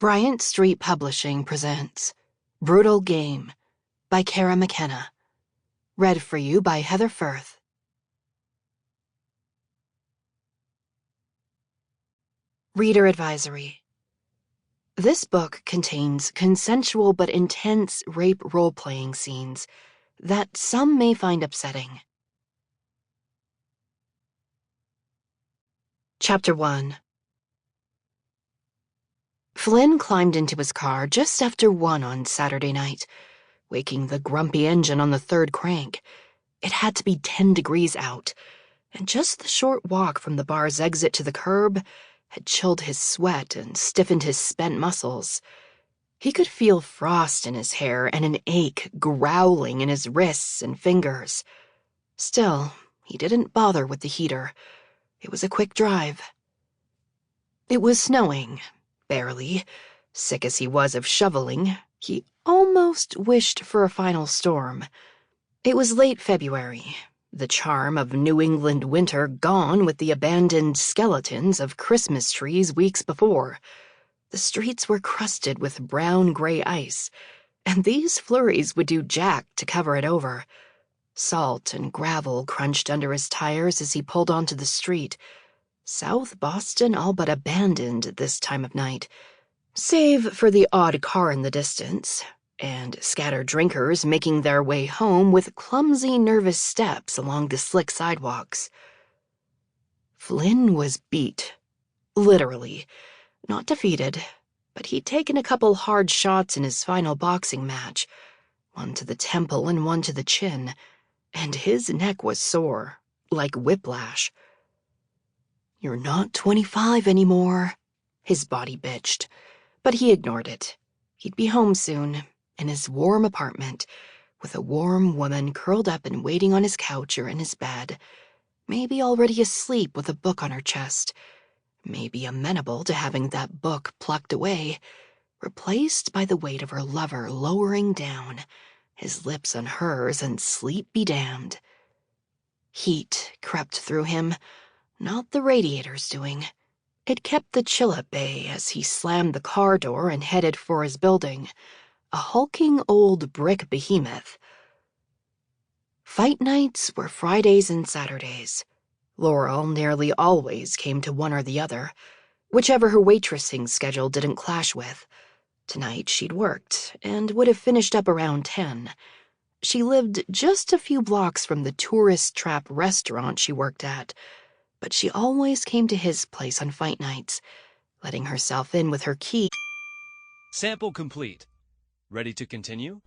Bryant Street Publishing presents Brutal Game by Cara Mckenna. Read for you by Heather Firth. Reader Advisory. This book contains consensual but intense rape role-playing scenes that some may find upsetting. Chapter 1. Flynn climbed into his car just after 1 on Saturday night, waking the grumpy engine on the third crank. It had to be 10 degrees out, and just the short walk from the bar's exit to the curb had chilled his sweat and stiffened his spent muscles. He could feel frost in his hair and an ache growling in his wrists and fingers. Still, he didn't bother with the heater. It was a quick drive. It was snowing. Barely. Sick as he was of shoveling, he almost wished for a final storm. It was late February, the charm of New England winter gone with the abandoned skeletons of Christmas trees weeks before. The streets were crusted with brown-gray ice, and these flurries would do jack to cover it over. Salt and gravel crunched under his tires as he pulled onto the street. South Boston all but abandoned at this time of night, save for the odd car in the distance, and scattered drinkers making their way home with clumsy, nervous steps along the slick sidewalks. Flynn was beat. Literally. Not defeated, but he'd taken a couple hard shots in his final boxing match, one to the temple and one to the chin, and his neck was sore, like whiplash. "You're not 25 anymore," his body bitched, but he ignored it. He'd be home soon, in his warm apartment, with a warm woman curled up and waiting on his couch or in his bed, maybe already asleep with a book on her chest, maybe amenable to having that book plucked away, replaced by the weight of her lover lowering down, his lips on hers, and sleep be damned. Heat crept through him. Not the radiators doing. It kept the chill at bay as he slammed the car door and headed for his building, a hulking old brick behemoth. Fight nights were Fridays and Saturdays. Laurel nearly always came to one or the other, whichever her waitressing schedule didn't clash with. Tonight she'd worked, and would have finished up around 10. She lived just a few blocks from the tourist trap restaurant she worked at, but she always came to his place on fight nights, letting herself in with her key. Sample complete. Ready to continue?